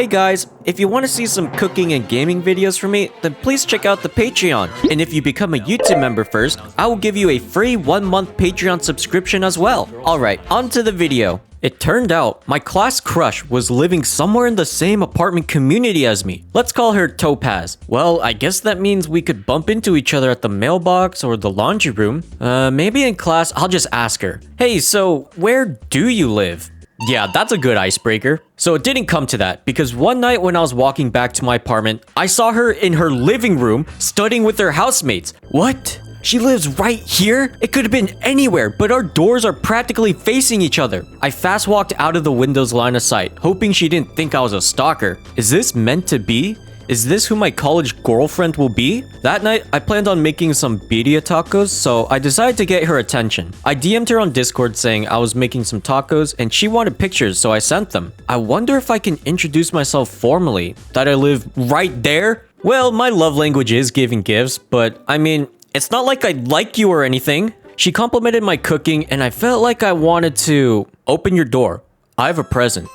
Hey guys, if you want to see some cooking and gaming videos from me, then please check out the Patreon. And if you become a YouTube member first, I will give you a free 1-month Patreon subscription as well. Alright, on to the video. It turned out my class crush was living somewhere in the same apartment community as me. Let's call her Topaz. Well, I guess that means we could bump into each other at the mailbox or the laundry room. Maybe in class, I'll just ask her. Hey, so where do you live? Yeah, that's a good icebreaker. So it didn't come to that, because one night when I was walking back to my apartment, I saw her in her living room studying with her housemates. What? She lives right here? It could have been anywhere, but our doors are practically facing each other. I fast walked out of the window's line of sight, hoping she didn't think I was a stalker. Is this meant to be? Is this who my college girlfriend will be? That night, I planned on making some birria tacos, so I decided to get her attention. I DM'd her on Discord saying I was making some tacos and she wanted pictures, so I sent them. I wonder if I can introduce myself formally, that I live right there? Well, my love language is giving gifts, but I mean, it's not like I like you or anything. She complimented my cooking and I felt like I wanted to open your door. I have a present.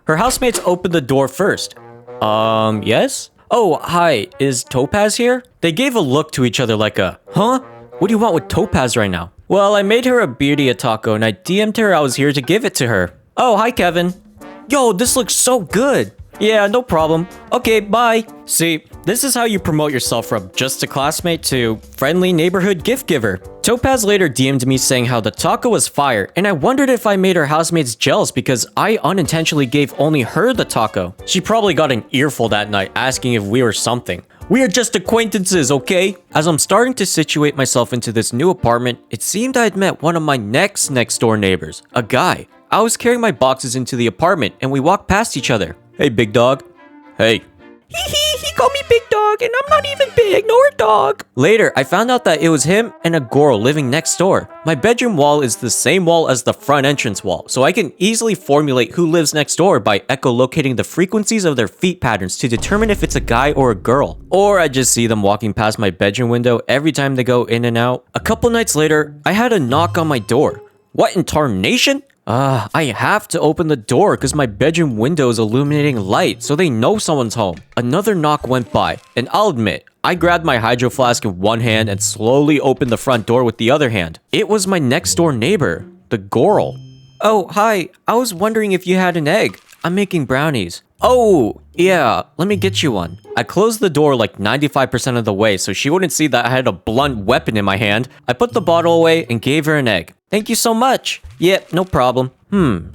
Her housemates opened the door first. Yes? Oh, hi, is Topaz here? They gave a look to each other like a, huh? What do you want with Topaz right now? Well, I made her a birria taco and I DM'd her I was here to give it to her. Oh, hi, Kevin. Yo, this looks so good. Yeah, no problem. Okay, bye. See, this is how you promote yourself from just a classmate to friendly neighborhood gift giver. Topaz later DM'd me saying how the taco was fire, and I wondered if I made her housemates jealous because I unintentionally gave only her the taco. She probably got an earful that night asking if we were something. We are just acquaintances, okay? As I'm starting to situate myself into this new apartment, it seemed I had met one of my next door neighbors, a guy. I was carrying my boxes into the apartment and we walked past each other. Hey, big dog. Hey. He called me big dog and I'm not even big nor a dog. Later, I found out that it was him and a girl living next door. My bedroom wall is the same wall as the front entrance wall, so I can easily formulate who lives next door by echolocating the frequencies of their feet patterns to determine if it's a guy or a girl. Or I just see them walking past my bedroom window every time they go in and out. A couple nights later, I had a knock on my door. What in tarnation? I have to open the door because my bedroom window is illuminating light, so they know someone's home. Another knock went by, and I'll admit, I grabbed my hydro flask in one hand and slowly opened the front door with the other hand. It was my next door neighbor, the girl. Oh, hi, I was wondering if you had an egg. I'm making brownies. Oh, yeah, let me get you one. I closed the door like 95% of the way so she wouldn't see that I had a blunt weapon in my hand. I put the bottle away and gave her an egg. Thank you so much. Yep, no problem.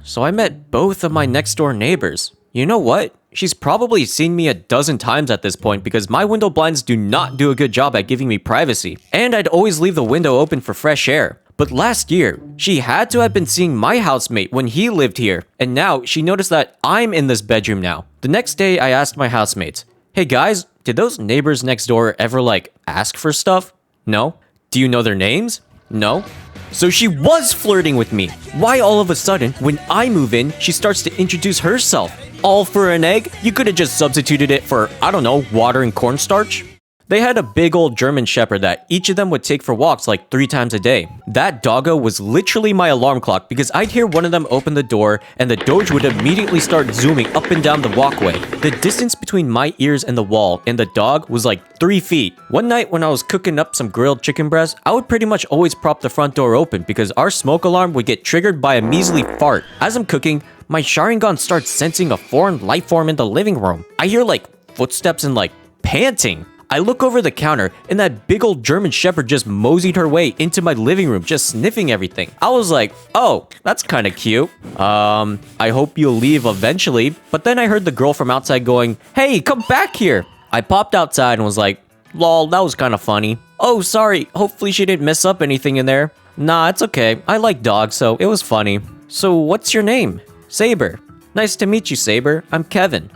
So I met both of my next door neighbors. You know what? She's probably seen me a dozen times at this point because my window blinds do not do a good job at giving me privacy. And I'd always leave the window open for fresh air. But last year, she had to have been seeing my housemate when he lived here. And now she noticed that I'm in this bedroom now. The next day, I asked my housemates, hey guys, did those neighbors next door ever ask for stuff? No. Do you know their names? No. So she was flirting with me. Why all of a sudden, when I move in, she starts to introduce herself? All for an egg? You could have just substituted it for, I don't know, water and cornstarch? They had a big old German shepherd that each of them would take for walks 3 times a day. That doggo was literally my alarm clock because I'd hear one of them open the door and the Doge would immediately start zooming up and down the walkway. The distance between my ears and the wall and the dog was 3 feet. One night when I was cooking up some grilled chicken breast, I would pretty much always prop the front door open because our smoke alarm would get triggered by a measly fart. As I'm cooking, my Sharingan starts sensing a foreign life form in the living room. I hear footsteps and panting. I look over the counter and that big old German shepherd just moseyed her way into my living room, just sniffing everything. I was like, oh, that's kind of cute. I hope you'll leave eventually. But then I heard the girl from outside going, hey, come back here. I popped outside and was like, lol, that was kind of funny. Oh, sorry. Hopefully she didn't mess up anything in there. Nah, it's okay. I like dogs, so it was funny. So what's your name? Saber. Nice to meet you, Saber. I'm Kevin.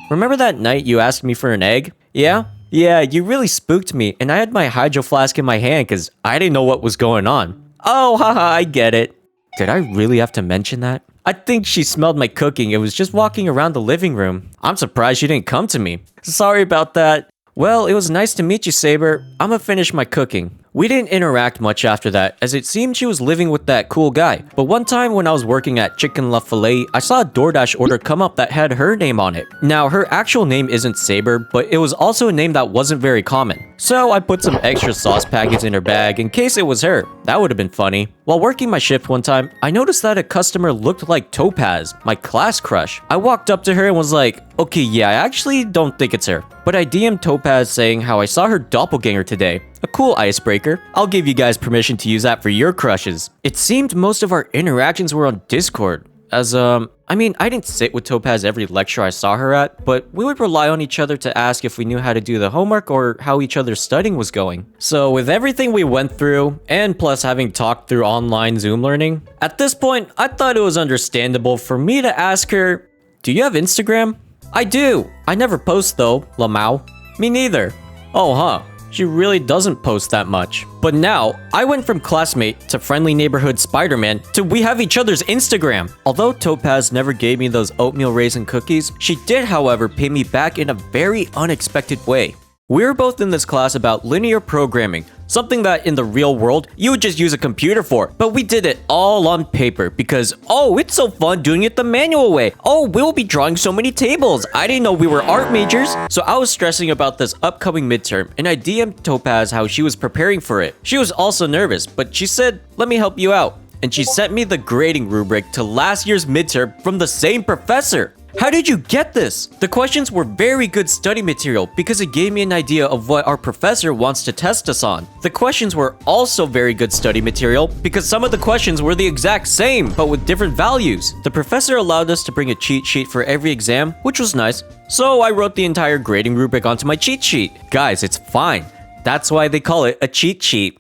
Remember that night you asked me for an egg? Yeah? Yeah, you really spooked me, and I had my hydro flask in my hand because I didn't know what was going on. Oh, haha, I get it. Did I really have to mention that? I think she smelled my cooking and was just walking around the living room. I'm surprised she didn't come to me. Sorry about that. Well, it was nice to meet you, Saber. I'm gonna finish my cooking. We didn't interact much after that, as it seemed she was living with that cool guy. But one time when I was working at Chicken La Filet, I saw a DoorDash order come up that had her name on it. Now, her actual name isn't Saber, but it was also a name that wasn't very common. So I put some extra sauce packets in her bag in case it was her. That would have been funny. While working my shift one time, I noticed that a customer looked like Topaz, my class crush. I walked up to her and was like, okay, yeah, I actually don't think it's her. But I DM'd Topaz saying how I saw her doppelganger today. A cool icebreaker. I'll give you guys permission to use that for your crushes. It seemed most of our interactions were on Discord. As, I didn't sit with Topaz every lecture I saw her at, but we would rely on each other to ask if we knew how to do the homework or how each other's studying was going. So with everything we went through, and plus having talked through online Zoom learning, at this point, I thought it was understandable for me to ask her, do you have Instagram? I do. I never post though, Lamau. Me neither. Oh, huh. She really doesn't post that much. But now, I went from classmate to friendly neighborhood Spider-Man to we have each other's Instagram. Although Topaz never gave me those oatmeal raisin cookies, she did, however, pay me back in a very unexpected way. We were both in this class about linear programming, something that in the real world, you would just use a computer for. But we did it all on paper because, oh, it's so fun doing it the manual way. Oh, we'll be drawing so many tables. I didn't know we were art majors. So I was stressing about this upcoming midterm and I DM'd Topaz how she was preparing for it. She was also nervous, but she said, let me help you out. And she sent me the grading rubric to last year's midterm from the same professor. How did you get this? The questions were very good study material because it gave me an idea of what our professor wants to test us on. The questions were also very good study material because some of the questions were the exact same but with different values. The professor allowed us to bring a cheat sheet for every exam, which was nice. So I wrote the entire grading rubric onto my cheat sheet. Guys, it's fine. That's why they call it a cheat sheet.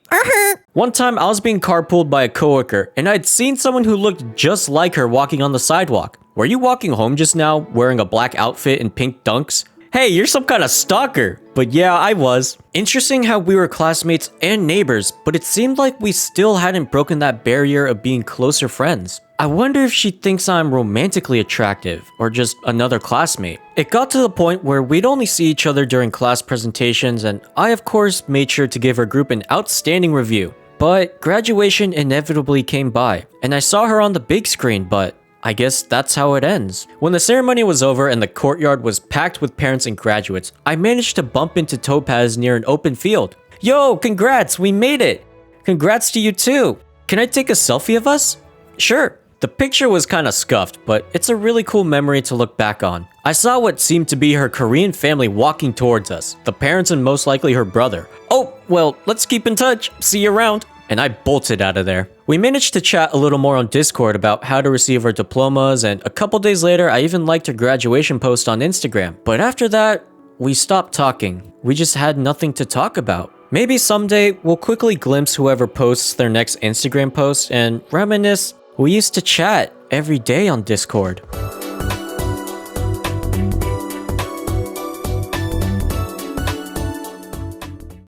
One time I was being carpooled by a coworker and I'd seen someone who looked just like her walking on the sidewalk. Were you walking home just now wearing a black outfit and pink dunks? Hey, you're some kind of stalker. But yeah, I was. Interesting how we were classmates and neighbors, but it seemed like we still hadn't broken that barrier of being closer friends. I wonder if she thinks I'm romantically attractive or just another classmate. It got to the point where we'd only see each other during class presentations and I of course made sure to give her group an outstanding review. But graduation inevitably came by and I saw her on the big screen, but I guess that's how it ends. When the ceremony was over and the courtyard was packed with parents and graduates, I managed to bump into Topaz near an open field. Yo, congrats, we made it! Congrats to you too! Can I take a selfie of us? Sure. The picture was kinda scuffed, but it's a really cool memory to look back on. I saw what seemed to be her Korean family walking towards us, the parents and most likely her brother. Oh, well, let's keep in touch. See you around. And I bolted out of there. We managed to chat a little more on Discord about how to receive our diplomas, and a couple days later, I even liked her graduation post on Instagram. But after that, we stopped talking. We just had nothing to talk about. Maybe someday, we'll quickly glimpse whoever posts their next Instagram post and reminisce. We used to chat every day on Discord.